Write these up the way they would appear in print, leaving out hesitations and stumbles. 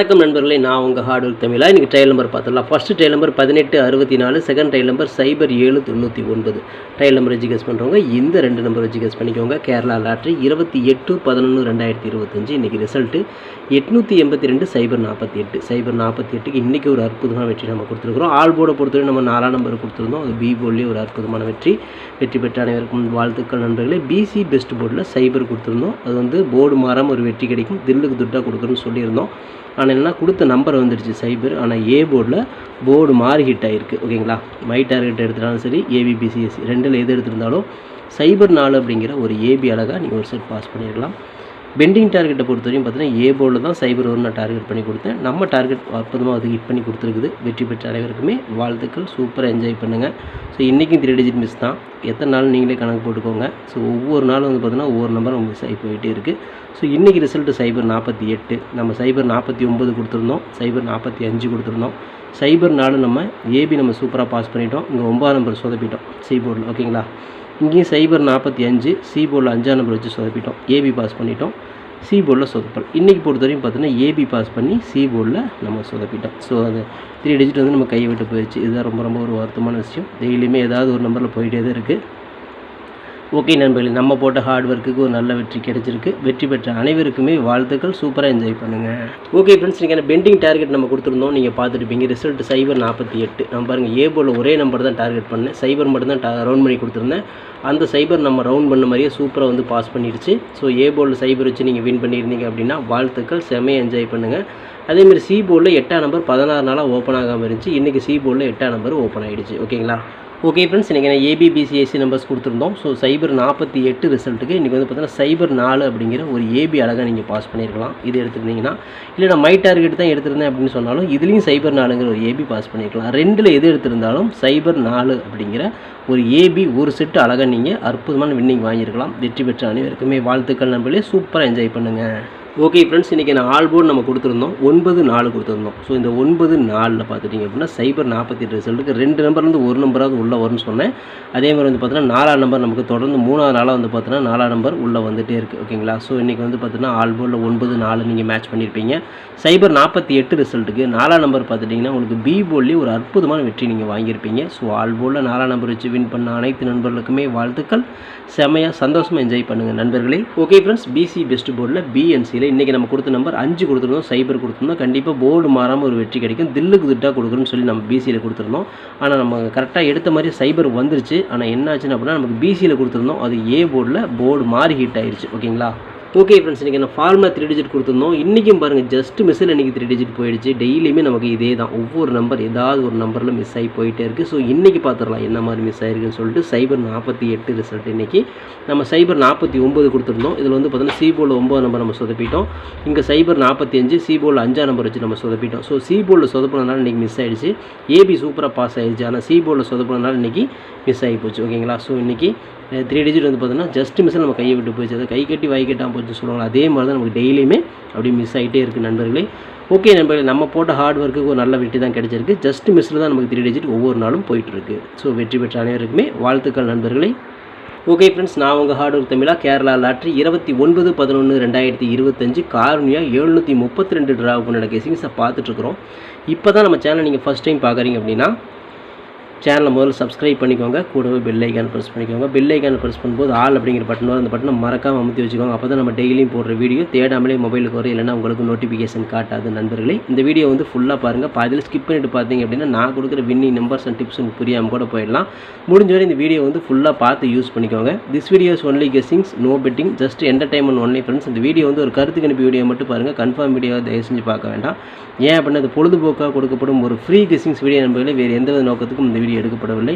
வணக்கம் நண்பர்களே, நான் உங்கள் ஹார்ட் ஒர்க் தமிழா. இன்றைக்கி ட்ரையல் நம்பர் பார்த்துடலாம். First trial number 1864, second trial number 0799. Trial number வச்சு கெஸ் பண்ணுறவங்க இந்த ரெண்டு நம்பர் வச்சு கெஸ் பண்ணிக்கோங்க. கேரளா லாட்ரி 28/11/2025. இன்றைக்கி ரிசல்ட்டு 882/048. 048க்கு இன்றைக்கி ஒரு அற்புதமான வெற்றி நம்ம கொடுத்துருக்குறோம். ஆல் போர்டை பொறுத்தவரை நம்ம 4ஆம் நம்பர் கொடுத்துருந்தோம். அது பி போர்ட்லேயே ஒரு அற்புதமான வெற்றி பெற்ற அனைவருக்கும் வாழ்த்துக்கள் நண்பர்களே. பிசி பெஸ்ட் போர்டில் சைபர் கொடுத்துருந்தோம். அது வந்து போர்டு மாறாமல் ஒரு வெற்றி கிடைக்கும், தில்லுக்கு துட்டாக கொடுக்குறோன்னு சொல்லியிருந்தோம். ஆனால் என்ன கொடுத்த நம்பர் வந்துடுச்சு சைபர். ஆனால் ஏ போர்டில் போர்டு மாறி ஹிட் ஆகிருக்கு. ஓகேங்களா, மை டார்கெட் எடுத்துட்டாலும் சரி, ஏபிபிசிஎஸ்சி ரெண்டில் எது எடுத்திருந்தாலும் சைபர் 4 அப்படிங்கிற ஒரு ஏபி அழகாக நீங்கள் ஒரு செட் பாஸ் பண்ணிடலாம். பெண்டிங் டார்கெட்டை பொறுத்தவரையும் பார்த்தீங்கன்னா ஏ போர்டில் தான் சைபர் 1 நான் டார்கெட் பண்ணி கொடுத்தேன். நம்ம டார்கெட் அற்புதமாக அதுக்கு ஹிட் பண்ணி கொடுத்துருக்குது. வெற்றி பெற்ற அனைவருக்குமே வாழ்த்துக்கள். சூப்பராக என்ஜாய் பண்ணுங்கள். ஸோ இன்றைக்கும் 3 டிஜிட் மிஸ் தான். எத்தனை நாள் நீங்களே கணக்கு போட்டுக்கோங்க. ஸோ ஒவ்வொரு நாளும் வந்து பார்த்தீங்கன்னா ஒவ்வொரு நம்பர் நமக்கு மிஸ் ஆகி போயிட்டே இருக்குது. ஸோ இன்றைக்கி ரிசல்ட்டு சைபர் 48. நம்ம சைபர் 49 கொடுத்துருந்தோம், சைபர் 45 கொடுத்துருந்தோம். சைபர் 4 நம்ம ஏபி நம்ம சூப்பராக பாஸ் பண்ணிட்டோம். இங்கே 9ஆம் நம்பர் சொதப்பிட்டோம் சி போர்டில். ஓகேங்களா, இங்கேயும் சைபர் 45 சி போர்டில் 5ஆம் நம்பர் வச்சு சொதப்பிட்டோம். ஏபி பாஸ் பண்ணிட்டோம், சி போர்டில் சொதப்பல். இன்றைக்கி பொறுத்தவரையும் பார்த்தீங்கன்னா ஏபி பாஸ் பண்ணி சி போர்டில் நம்ம சொதப்பிட்டோம். ஸோ அது 3 டிஜிட் வந்து நம்ம கையை விட்டு போயிடுச்சு. இதுதான் ரொம்ப ஒரு வருத்தமான விஷயம். டெய்லியுமே ஏதாவது ஒரு நம்பரில் போயிட்டே தான் இருக்குது. ஓகே நண்பர்களே, நம்ம போட்ட ஹார்ட் ஒர்க்குக்கு ஒரு நல்ல வெற்றி கிடைச்சிருக்கு. வெற்றி பெற்ற அனைவருக்குமே வாழ்த்துக்கள். சூப்பராக என்ஜாய் பண்ணுங்கள். ஓகே ஃப்ரெண்ட்ஸ், நீங்கள் பெண்டிங் டார்கெட் நம்ம கொடுத்துருந்தோம், நீங்கள் பார்த்துருப்பீங்க. ரிசல்ட் சைபர் 48. நம்ம பாருங்கள், ஏ போர்டில் ஒரே நம்பர் தான் டார்கெட் பண்ணேன், சைபர் மட்டும் தான் ரவுண்ட் பண்ணி கொடுத்துருந்தேன். அந்த சைபர் நம்ம ரவுண்ட் பண்ண மாதிரியே சூப்பராக வந்து பாஸ் பண்ணிடுச்சு. ஸோ ஏ போர்டில் சைபர் வச்சு நீங்கள் வின் பண்ணியிருந்தீங்க அப்படின்னா வாழ்த்துக்கள், செம்மையாக என்ஜாய் பண்ணுங்கள். அதேமாதிரி சி போர்டில் 8ஆம் நம்பர் 16 நாளாக ஓப்பன் ஆகாமல் இருந்துச்சு. இன்றைக்கி சி போர்டில் 8ஆம் நம்பர் ஓப்பன் ஆகிடுச்சு. ஓகேங்களா. ஓகே ஃப்ரெண்ட்ஸ், இன்றைக்கி நான் ஏபிபிசிஎஸ்சி நம்பர்ஸ் கொடுத்துருந்தோம். ஸோ சைபர் 48 ரிசல்ட்டுக்கு இன்றைக்கி வந்து பார்த்தீங்கன்னா சைபர் 4 அப்படிங்கிற ஒரு ஏபி அழகாக நீங்கள் பாஸ் பண்ணியிருக்கலாம். இது எடுத்துருந்தீங்கன்னா, இல்லை நான் மை டார்கெட் தான் எடுத்திருந்தேன் அப்படின்னு சொன்னாலும் இதுலேயும் சைபர் 4ங்கிற ஒரு ஏபி பாஸ் பண்ணியிருக்கலாம். ரெண்டில் எது எடுத்திருந்தாலும் சைபர் 4 அப்படிங்கிற ஒரு ஏபி ஒரு செட்டு அழகாக நீங்கள் அற்புதமான வின்னிங் வாங்கியிருக்கலாம். வெற்றி பெற்ற அனைவருக்குமே வாழ்த்துக்கள் நண்பர்களே. சூப்பராக என்ஜாய் பண்ணுங்கள். ஓகே ஃப்ரெண்ட்ஸ், இன்றைக்கி நான் ஆல் போர்டு நம்ம கொடுத்துருந்தோம், 9-4 கொடுத்துருந்தோம். ஸோ இந்த 9-4 பார்த்துட்டிங்க அப்படின்னா சைபர் 48 ரிசல்ட்டுக்கு 2 நம்பர்லேருந்து ஒரு நம்பராவது உள்ளே வரும்னு சொன்னேன். அதே மாதிரி வந்து பார்த்தீங்கன்னா 4ஆம் நம்பர் நமக்கு தொடர்ந்து 3ஆவது நாளாக வந்து பார்த்தீங்கன்னா 4ஆம் நம்பர் உள்ளே வந்துகிட்டே இருக்குது. ஓகேங்களா. ஸோ இன்றைக்கி வந்து பார்த்தீங்கன்னா ஆல் போர்டில் 9-4 நீங்கள் மேட்ச் பண்ணியிருப்பீங்க. சைபர் 48 ரிசல்ட்டுக்கு 4ஆம் நம்பர் பார்த்துட்டிங்கன்னா உங்களுக்கு பி போர்ட்லேயே ஒரு அற்புதமான வெற்றி நீங்கள் வாங்கியிருப்பீங்க. ஸோ ஆல் போர்டில் 4ஆம் நம்பர் வச்சு வின் பண்ண அனைத்து நண்பர்களுக்குமே வாழ்த்துக்கள். செம்மையாக சந்தோஷமாக என்ஜாய் பண்ணுங்கள் நண்பர்களே. ஓகே ஃப்ரெண்ட்ஸ், பிசி பெஸ்ட் போர்டில் பிஎன்சி இன்றைக்கி நம்ம கொடுத்த நம்பர் 5 கொடுத்துருந்தோம், சைபர் கொடுத்துருந்தோம். கண்டிப்பாக போர்டு மாறாமல் ஒரு வெற்றி கிடைக்கும், தில்லுக்கு திட்டாக கொடுக்குறோன்னு சொல்லி நம்ம பிசியில் கொடுத்துருந்தோம். ஆனால் நம்ம கரெக்டாக எடுத்த மாதிரி சைபர் வந்துருச்சு. ஆனால் என்ன ஆச்சுன்னு அப்படின்னா நமக்கு பிசியில் கொடுத்துருந்தோம், அது ஏ போர்டில் போர்டு மாறி ஹிட் ஆயிடுச்சு. ஓகேங்களா. ஓகே ஃப்ரெண்ட்ஸ், இன்றைக்கி நான் ஃபார்முலா 3 டிஜிட் கொடுத்துருந்தோம். இன்றைக்கும் பாருங்கள், ஜஸ்ட் மிஸ்ஸில் இன்றைக்கி 3 டிஜிட் போயிடுச்சு. டெய்லியுமே நமக்கு இதே தான், ஒவ்வொரு நம்பர் ஏதாவது ஒரு நம்பரில் மிஸ் ஆகி போயிட்டே இருக்குது. ஸோ இன்றைக்கி பார்த்துடலாம் என்ன மாதிரி மிஸ் ஆகிருக்குன்னு சொல்லிட்டு. சைபர் 48 ரிசல்ட் இன்றைக்கி நம்ம சைபர் 49 கொடுத்துருந்தோம். இதில் வந்து பார்த்தீங்கன்னா சி போர்டில் 9 நம்பர் நம்ம சொதப்பிட்டோம். இங்கே சைபர் 45 சி போர்டில் 5ஆம் நம்பர் வச்சு நம்ம சொதப்பிட்டோம். ஸோ சி போர்டில் சொதப்பினதுனால இன்றைக்கி மிஸ் ஆகிடுச்சு. ஏபி சூப்பராக பாஸ் ஆகிடுச்சு. ஆனால் சி போர்டில் சொதப்பினதுனால இன்றைக்கி மிஸ் ஆகி போச்சு. ஓகேங்களா. ஸோ இன்றைக்கி 3 டிஜிட் வந்து பார்த்தீங்கன்னா ஜஸ்ட் மிஸ்ஸில் நம்ம கையை விட்டு போச்சு. அதை கை கட்டி வாய் கட்டாமல் போச்சு சொல்லுவாங்க. அதே மாதிரி தான் நமக்கு டெய்லியுமே அப்படி மிஸ் ஆகிட்டே இருக்குது நண்பர்களே. ஓகே நண்பர்களே, நம்ம போட்ட ஹார்ட் ஒர்க்குக்கு ஒரு நல்ல வெற்றி தான் கிடைச்சிருக்கு. ஜஸ்ட் மிஸ்ஸில் தான் நமக்கு 3 டிஜிட் ஒவ்வொரு நாளும் போயிட்டுருக்கு. ஸோ வெற்றி பெற்ற அனைவருக்குமே வாழ்த்துக்கள் நண்பர்களே. ஓகே ஃப்ரெண்ட்ஸ், நான் உங்கள் ஹார்ட் ஒர்க் தமிழா. கேரளா லாட்ரி 29/11/2025 காரணியாக 732 டிராவுக்கு நடக்க கெஸிங்ஸை பார்த்துட்ருக்குறோம். இப்போ தான் நம்ம சேனல் நீங்கள் ஃபஸ்ட் டைம் பார்க்குறீங்க அப்படின்னா சேனலை முதல்ல சப்ஸ்கிரைப் பண்ணிக்கோங்க. கூடவே பெல் ஐக்கான் ப்ரெஸ் பண்ணிக்கோங்க. பெல் ஐக்கான் ப்ரெஸ் பண்ணும்போது ஆல் அப்படிங்கிற பட்டன் வரும். அந்த பட்டனை மறக்காமல் அமுத்தி வச்சுக்கோங்க. அப்போ தான் நம்ம டெய்லியும் போடுற வீடியோ தேடாமலே மொபைலுக்கு வரும், இல்லைனா உங்களுக்கு நோட்டிஃபிகேஷன் காட்டாது நண்பர்களே. இந்த வீடியோ வந்து ஃபுல்லாக பாருங்கள். பாதியில் ஸ்கிப் பண்ணிட்டு பார்த்தீங்க அப்படின்னா நான் கொடுக்குற வின்னிங் நம்பர்ஸ் அண்ட் டிப்ஸ் புரியாமல் கூட போயிடலாம். முடிஞ்ச வரை இந்த வீடியோ வந்து ஃபுல்லாக பார்த்து யூஸ் பண்ணிக்கோங்க. This videos only guessings, no betting, just entertainment only friends. இந்த வீடியோ வந்து ஒரு கருத்து கணிப்பு வீடியோ மட்டும் பாருங்கள். கன்ஃபார்ம் வீடியோவை தயவு செஞ்சு பார்க்க வேண்டாம். ஏன் அப்படின்னா அது பொழுதுபோக்காக கொடுக்கப்படும் ஒரு ஃப்ரீ கெஸ்ஸிங்ஸ் வீடியோ நண்பர்களே. வேறு எந்த நோக்கத்துக்கும் இந்த வீடியோ எடுக்கப்படவில்லை.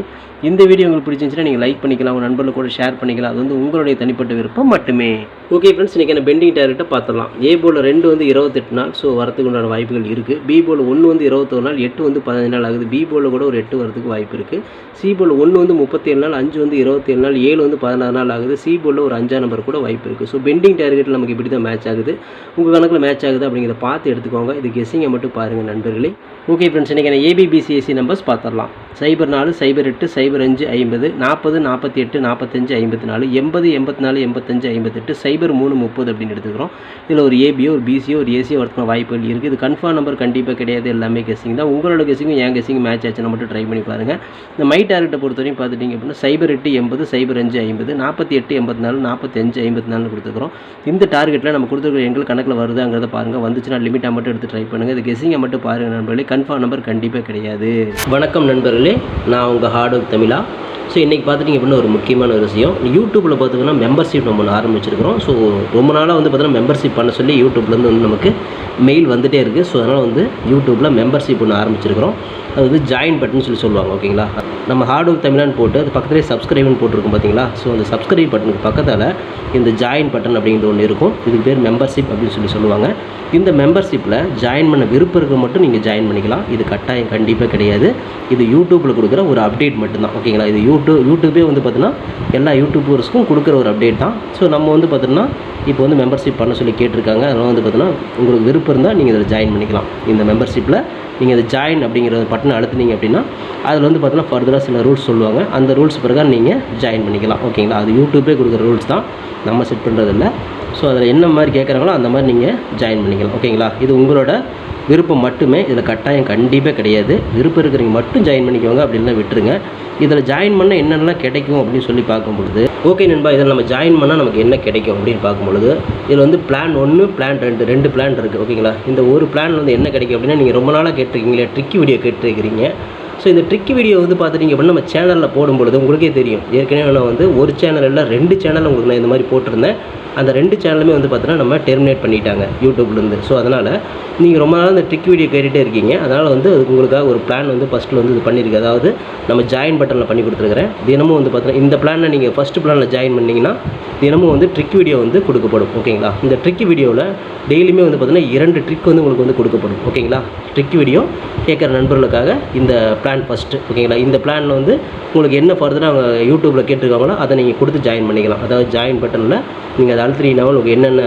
இந்த வீடியோ உங்களுக்கு பிடிச்சிருந்துச்சுன்னா நீங்கள் லைக் பண்ணிக்கலாம், உங்கள் நண்பர்கள் கூட ஷேர் பண்ணிக்கலாம். அது வந்து உங்களுடைய தனிப்பட்ட விருப்பம் மட்டுமே. ஓகே ஃப்ரெண்ட்ஸ், இன்றைக்கி என்ன பெண்டிங் டார்கெட்டை பார்த்துடலாம். ஏ போர்டில் 2 வந்து 28 நாள், ஸோ வரத்துக்கு உண்டான வாய்ப்புகள் இருக்குது. பி போர்டில் 1 வந்து 21 நாள், 8 வந்து 15 நாள் ஆகுது. பி போர்டில் கூட ஒரு 8 வரதுக்கு வாய்ப்பு இருக்குது. சி போர்டில் 1 வந்து 37 நாள், 5 வந்து 27 நாள், 7 வந்து 16 நாள் ஆகுது. சி போர்டில் ஒரு 5ஆம் நம்பர் கூட வாய்ப்பு இருக்குது. ஸோ பெண்டிங் டார்கெட்டில் நமக்கு இப்படி தான் மேட்ச் ஆகுது. உங்கள் கணக்கில் மேட்ச் ஆகுது அப்படிங்கிறத பார்த்து எடுத்துக்கோங்க. இது கெஸ்ஸிங்கை மட்டும் பாருங்கள் நண்பர்களே. ஓகே ஃப்ரெண்ட்ஸ், இன்றைக்கி நான் ஏபிபிசிஎஸ்சி நம்பர்ஸ் பார்த்துடலாம். சைபர் சைபர் 4 சைபர் 8 சைபர் 5 50 40 48 45 54 80 84 85 58 சைபர் 3 30 அப்படின்னு எடுத்துக்கிறோம். இதில் ஒரு ஏபியோ ஒரு பிசியோ ஒரு ஏசியோ வரதுக்கு வாய்ப்புகள் இருக்குது. இது கன்ஃபார்ம் நம்பர் கண்டிப்பாக கிடையாது, எல்லாமே கெஸிங் தான். உங்களோட கெஸிங்கும் என் கெஸிங் மேட்ச் ஆச்சுன்னா மட்டும் ட்ரை பண்ணி பாருங்கள். இந்த மை டார்கெட்டை பொறுத்தவரையும் பார்த்துட்டிங்க அப்படின்னா சைபர் 8 80 சைபர் 5 50 48 84 45 54 கொடுத்துக்கிறோம். இந்த டார்கெட்டில் நம்ம கொடுத்துருக்க எங்களுக்கு கணக்கில் வருதாங்கிறத பாருங்கள். வந்துச்சுன்னா லிமிட்டாக மட்டும் எடுத்து ட்ரை பண்ணுங்கள். இது கெஸிங்கை மட்டும் பாருங்கள் நண்பர்களே, கன்ஃபார்ம் நம்பர் கண்டிப்பாக கிடையாது. வணக்கம் நண்பர்களே, நான் உங்கள் ஹார்ட் ஒர்க் தமிழா. ஸோ இன்றைக்கி பார்த்துட்டிங்க அப்படின்னா ஒரு முக்கியமான ஒரு விஷயம், யூடியூப்பில் பார்த்திங்கன்னா மெம்பர்ஷிப் நம்ம ஆரம்பிச்சிருக்கிறோம். ஸோ ரொம்ப நாளாக வந்து பார்த்தீங்கன்னா மெம்பர்ஷிப் பண்ண சொல்லி யூடியூப்லேருந்து வந்து நமக்கு மெயில் வந்துகிட்டே இருக்குது. ஸோ அதனால் வந்து யூடியூப்பில் மெம்பர்ஷிப் ஒன்று ஆரம்பிச்சிருக்கிறோம். அது வந்து ஜாயின் பட்டன் சொல்லி சொல்லுவாங்க. ஓகேங்களா, நம்ம ஹார்ட் ஒர்க் தமிழான்னு போட்டு அது பக்கத்துலேயே சப்ஸ்கிரைப்னு போட்டிருக்கோம் பார்த்தீங்களா. ஸோ அந்த சப்ஸ்கிரைப் பட்டனுக்கு பக்கத்தில் இந்த ஜாயின் பட்டன் அப்படிங்கிற ஒன்று இருக்கும். இதுக்கு பேர் மெம்பர்ஷிப் அப்படின்னு சொல்லி சொல்லுவாங்க. இந்த மெம்பர்ஷிப்பில் ஜாயின் பண்ண விருப்பம் இருக்க மட்டும் நீங்கள் ஜாயின் பண்ணிக்கலாம். இது கட்டாயம் கண்டிப்பாக கிடையாது. இது யூடியூப்பில் கொடுக்குற ஒரு அப்டேட் மட்டும்தான். ஓகேங்களா, இது யூடியூபே வந்து பார்த்தீங்கன்னா எல்லா யூடியூபர்ஸ்க்கும் கொடுக்குற ஒரு அப்டேட் தான். ஸோ நம்ம வந்து பார்த்தீங்கன்னா இப்போ வந்து மெம்பர்ஷிப் பண்ண சொல்லி கேட்டிருக்காங்க. அதனால் வந்து பார்த்தீங்கன்னா உங்களுக்கு விருப்பம் இருந்தால் நீங்கள் இதில் ஜாயின் பண்ணிக்கலாம். இந்த மெம்பர்ஷிப்பில் நீங்கள் அதை ஜாயின் அப்படிங்கிற பட்டனை அழுத்தினீங்க அப்படின்னா அதில் வந்து பார்த்தீங்கன்னா ஃபர்தராக சில ரூல்ஸ் சொல்லுவாங்க. அந்த ரூல்ஸ் பிரகாரம் நீங்கள் ஜாயின் பண்ணிக்கலாம். ஓகேங்களா, அது யூடியூபே கொடுக்குற ரூல்ஸ் தான், நம்ம செட் பண்ணுறதில்ல. ஸோ அதில் என்ன மாதிரி கேட்குறாங்களோ அந்த மாதிரி நீங்கள் ஜாயின் பண்ணிக்கலாம். ஓகேங்களா, இது உங்களோட விருப்பம் மட்டுமே, இதில் கட்டாயம் கண்டிப்பாக கிடையாது. விருப்பம் இருக்கிறவங்க மட்டும் ஜாயின் பண்ணிக்கோங்க, அப்படின்னா விட்டுருங்க. இதில் ஜாயின் பண்ணால் என்னென்னலாம் கிடைக்கும் அப்படின்னு சொல்லி பார்க்கும்பொழுது, ஓகே நண்பா, இதில் நம்ம ஜாயின் பண்ணால் நமக்கு என்ன கிடைக்கும் அப்படின்னு பார்க்கும்பொழுது, இதில் வந்து பிளான் 1 பிளான் 2 2 பிளான் இருக்குது. ஓகேங்களா, இந்த ஒரு பிளான் வந்து என்ன கிடைக்கும் அப்படின்னா, நீங்கள் ரொம்ப நாளாக கேட்டிருக்கீங்களே ட்ரிக்கி வீடியோ கேட்டிருக்கிறீங்க. ஸோ இந்த ட்ரிக்கி வீடியோ வந்து பார்த்துட்டிங்க அப்படின்னா நம்ம சேனலில் போடும்பொழுது உங்களுக்கே தெரியும். ஏற்கனவே நான் வந்து ஒரு சேனல் இல்லை 2 சேனல் உங்களுக்கு நான் இந்த மாதிரி போட்டிருந்தேன். அந்த 2 சேனலுமே வந்து பார்த்தீங்கன்னா நம்ம டெர்மினேட் பண்ணிட்டாங்க யூடியூப்லேருந்து. ஸோ அதனால் நீங்கள் ரொம்ப நாள் இந்த ட்ரிக் வீடியோ கேட்டுகிட்டே இருக்கீங்க. அதனால் வந்து உங்களுக்காக ஒரு பிளான் வந்து ஃபஸ்ட்டில் வந்து இது பண்ணியிருக்கு. அதாவது நம்ம ஜாயின் பட்டனில் பண்ணி கொடுத்துருக்குறேன். தினமும் வந்து பார்த்தீங்கன்னா இந்த பிளானில் நீங்கள் ஃபஸ்ட்டு பிளானில் ஜாயின் பண்ணிங்கன்னா தினமும் வந்து ட்ரிக் வீடியோ வந்து கொடுக்கப்படும். ஓகேங்களா, இந்த ட்ரிக் வீடியோவில் டெய்லியுமே வந்து பார்த்தீங்கன்னா 2 ட்ரிக் வந்து உங்களுக்கு வந்து கொடுக்கப்படும். ஓகேங்களா, ட்ரிக் வீடியோ கேட்குற நண்பர்களுக்காக இந்த பிளான் ஃபஸ்ட்டு. ஓகேங்களா, இந்த பிளானில் வந்து உங்களுக்கு என்ன ஃபர்தராக அவங்க யூடியூப்பில் கேட்டிருக்காங்களோ அதை நீங்கள் கொடுத்து ஜாயின் பண்ணிக்கலாம். அதாவது ஜாயின் பட்டனில் நீங்கள் அதை அழுத்தினீங்கன்னா உங்களுக்கு என்னென்ன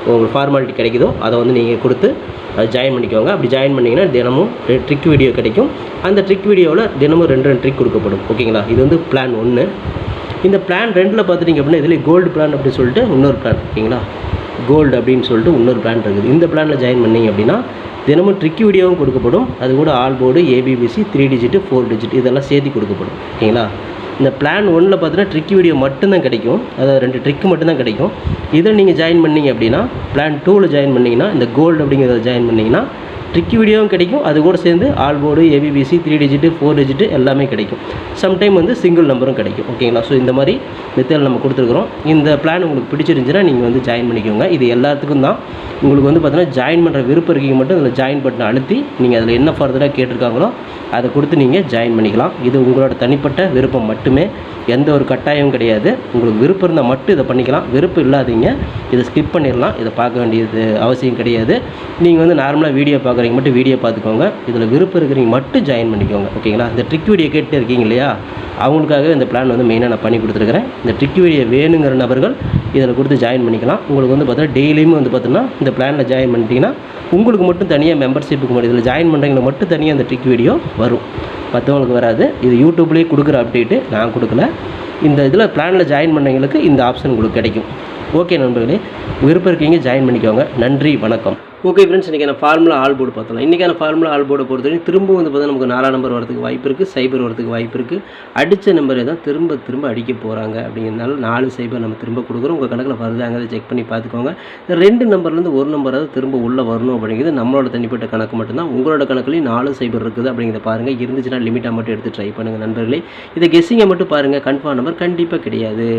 உங்களுக்கு ஃபார்மாலிட்டி கிடைக்குதோ அதை வந்து நீங்கள் கொடுத்து அதை ஜாயின் பண்ணிக்கோங்க. அப்படி ஜாயின் பண்ணிங்கன்னா தினமும் ட்ரிக் வீடியோ கிடைக்கும். அந்த ட்ரிக் வீடியோவில் தினமும் 2 ட்ரிக் கொடுக்கப்படும். ஓகேங்களா, இது வந்து பிளான் 1. இந்த பிளான் 2ல் பார்த்துட்டிங்க அப்படின்னா இதில் கோல்டு பிளான் அப்படின்னு சொல்லிட்டு இன்னொரு பிளான். ஓகேங்களா, கோல்டு அப்படின்னு சொல்லிட்டு இன்னொரு பிளான் இருக்குது. இந்த பிளானில் ஜாயின் பண்ணிங்க அப்படின்னா தினமும் ட்ரிக் வீடியோவும் கொடுக்கப்படும். அது கூட all board, ABBC, 3 digit 4 digit இதெல்லாம் சேர்த்து கொடுக்கப்படும். ஓகேங்களா, இந்த பிளான் 1ல் பார்த்தீங்கன்னா ட்ரிக் வீடியோ மட்டும்தான் கிடைக்கும். அதாவது 2 ட்ரிக் மட்டும்தான் கிடைக்கும். இதில் நீங்கள் ஜாயின் பண்ணிங்க அப்படின்னா பிளான் 2ல் ஜாயின் பண்ணிங்கன்னா இந்த கோல்டு அப்படிங்கிறத ஜாயின் பண்ணிங்கன்னா ட்ரிக் வீடியோவும் கிடைக்கும். அது கூட சேர்ந்து all board, ABBC, 3 digit 4 digit எல்லாமே கிடைக்கும். சம்டைம் வந்து சிங்கிள் நம்பரும் கிடைக்கும். ஓகேங்களா, ஸோ இந்த மாதிரி மெத்தட் நம்ம கொடுத்துருக்குறோம். இந்த பிளான் உங்களுக்கு பிடிச்சிருந்துச்சுன்னா நீங்கள் வந்து ஜாயின் பண்ணிக்கோங்க. இது எல்லாத்துக்கும் தான். உங்களுக்கு வந்து பார்த்தீங்கன்னா ஜாயின் பண்ணுற விருப்பம் இருக்கீங்க மட்டும் அதில் ஜாயின் பட்டனை அழுத்தி நீங்கள் அதில் என்ன ஃபர்தராக கேட்டிருக்காங்களோ அதை கொடுத்து நீங்கள் ஜாயின் பண்ணிக்கலாம். இது உங்களோட தனிப்பட்ட விருப்பம் மட்டுமே, எந்த ஒரு கட்டாயமும் கிடையாது. உங்களுக்கு விருப்பம் இருந்தால் மட்டும் இதை பண்ணிக்கலாம். விருப்பம் இல்லாதீங்க இதை ஸ்கிப் பண்ணிடலாம். இதை பார்க்க வேண்டியது அவசியம் கிடையாது. நீங்கள் வந்து நார்மலாக வீடியோ பார்க்குறீங்க மட்டும் வீடியோ பார்த்துக்கோங்க. இதில் விருப்பம் இருக்கிறீங்க மட்டும் ஜாயின் பண்ணிக்கோங்க. ஓகேங்களா, இந்த ட்ரிக் வீடியோ கேட்டு இருக்கீங்க இல்லையா, அவங்களுக்காகவே இந்த பிளான் வந்து மெயினாக நான் பண்ணி கொடுத்துருக்குறேன். இந்த ட்ரிக் வீடியோ வேணுங்கிற நபர்கள் இதில் கொடுத்து ஜாயின் பண்ணிக்கலாம். உங்களுக்கு வந்து பார்த்தீங்கன்னா டெய்லியுமே வந்து பார்த்தீங்கன்னா இந்த பிளானில் ஜாயின் பண்ணிட்டீங்கன்னா உங்களுக்கு மட்டும் தனியாக மெம்பர்ஷிப்புக்கு மட்டும் இதில் ஜாயின் பண்ணுறவங்களை மட்டும் தனியாக இந்த ட்ரிக் வீடியோ வரும், மற்றவங்களுக்கு வராது. இது யூடியூப்லேயே கொடுக்குற அப்டேட்டு, நான் கொடுக்கல. இந்த இதில் பிளானில் ஜாயின் பண்ணவங்களுக்கு இந்த ஆப்ஷன் உங்களுக்கு கிடைக்கும். ஓகே நண்பர்களே, விருப்பம் இருக்கீங்க ஜாயின் பண்ணிக்கோங்க. நன்றி, வணக்கம். ஓகே ஃப்ரெண்ட்ஸ், இன்றைக்கான ஃபார்முலா ஆல் போர்டு பார்த்தோம். இன்றைக்கான ஃபார்முலா ஆல் போர்டை பொறுத்தவரைக்கும் திரும்ப வந்து பார்த்தா நமக்கு 4 நம்பர் வரதுக்கு வாய்ப்பு இருக்குது, சைபர் வரதுக்கு வாய்ப்பு இருக்குது. அடித்த நம்பரை தான் திரும்ப அடிக்க போகிறாங்க. அப்படிங்கிறதுனால 4 சைபர் நம்ம திரும்ப கொடுக்குறோம். உங்கள் கணக்கில் வருதாங்கிறத செக் பண்ணி பார்த்துக்கோங்க. இந்த 2 நம்பர்லேருந்து ஒரு நம்பராவது திரும்ப உள்ளே வரணும் அப்படிங்கிறது நம்மளோட தனிப்பட்ட கணக்கு மட்டும்தான். உங்களோட கணக்குலையும் 4 சைபர் இருக்குது அப்படிங்கிறத பாருங்கள். இருந்துச்சுன்னா லிமிட்டாக மட்டும் எடுத்து ட்ரை பண்ணுங்கள் நண்பர்களே. இதை கெஸ்ஸிங்கை மட்டும் பாருங்கள், கன்ஃபார்ம் நம்பர் கண்டிப்பாக கிடையாது.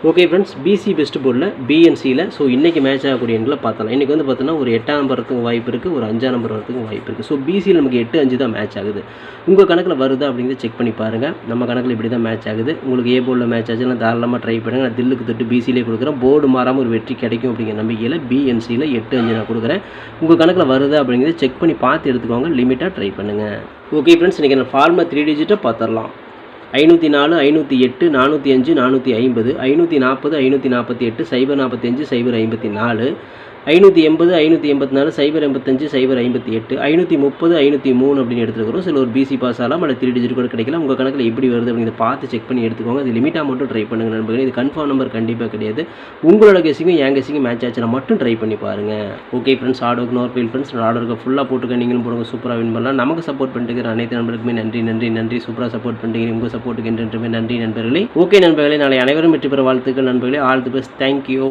ஓகே ஃப்ரெண்ட்ஸ், பிசி பெஸ்ட் போர்டில் பிஎன்சியில் ஸோ இன்றைக்கி மேட்ச் ஆகக்கூடிய எண்ணில் பார்த்தலாம். இன்றைக்கி வந்து பார்த்தோன்னா ஒரு 8ஆம் நம்பர் வரதுக்கு வாய்ப்பு இருக்குது, ஒரு 5ஆம் நம்பர் வரதுக்கு வாய்ப்பு இருக்குது. ஸோ பிசியில் நமக்கு 8, 5 தான் மேட்ச் ஆகுது. உங்கள் கணக்கில் வருதா அப்படிங்கிறத செக் பண்ணி பாருங்கள். நம்ம கணக்கில் இப்படி தான் மேட்ச் ஆகுது. உங்களுக்கு ஏ போர்டில் மேட்ச் ஆச்சுன்னா தாராளமாக ட்ரை பண்ணுங்கள். நான் தில்லுக்கு தொட்டு பிசியிலே கொடுக்குறேன். போர்டு மாறாமல் ஒரு வெற்றி கிடைக்கும் அப்படிங்கிற நம்பிக்கையில் பிஎன்சியில் 8, 5 நான் கொடுக்குறேன். உங்கள் கணக்கில் வருதா அப்படிங்கிறத செக் பண்ணி பார்த்து எடுத்துக்கோங்க. லிமிட்டாக ட்ரை பண்ணுங்கள். ஓகே ஃப்ரெண்ட்ஸ், இன்றைக்கி நான் ஃபார்முலா 3 டிஜிட்டை பார்த்துடலாம். 504 508 405 450 540 548 045 054 580, 584, 085, 058, 530, 503 அப்படின்னு எடுத்துருக்கிறோம். சில ஒரு பிசி பாஸ் ஆகலாம், அல்ல 3 டிஜிட் கூட கிடைக்கலாம். உங்கள் கணக்கில் எப்படி வருது அப்படிங்கிறத பார்த்து செக் பண்ணி எடுத்துக்கோங்க. அது லிமிட்டாக மட்டும் ட்ரை பண்ணுங்க நண்பர்களே. இது கன்ஃபார்ம் நம்பர் கண்டிப்பாக கிடையாது. உங்களோட கெஸிங்கும் என் கெஸிங்கும் மேட்ச் ஆச்சுன்னா மட்டும் ட்ரை பண்ணி பாருங்கள். Okay friends, hard work no fail friends. Hard ஒர்க்கை ஃபுல்லாக போட்டுக்க, நீங்களும் போடுங்க, சூப்பராக வின் பண்ணலாம். நமக்கு சப்போர்ட் பண்ணிட்டு அனைத்து நண்பர்களுக்குமே நன்றி நன்றி நன்றி. சூப்பராக சப்போர்ட் பண்ணிட்டு உங்கள் சப்போர்ட்டுக்கு என்றென்றுமே நன்றி நண்பர்களே. ஓகே நண்பர்களே, நாளை அனைவரும் வெற்றி பெற வாழ்த்துக்கள் நண்பர்களே. All the best. தேங்க்யூ.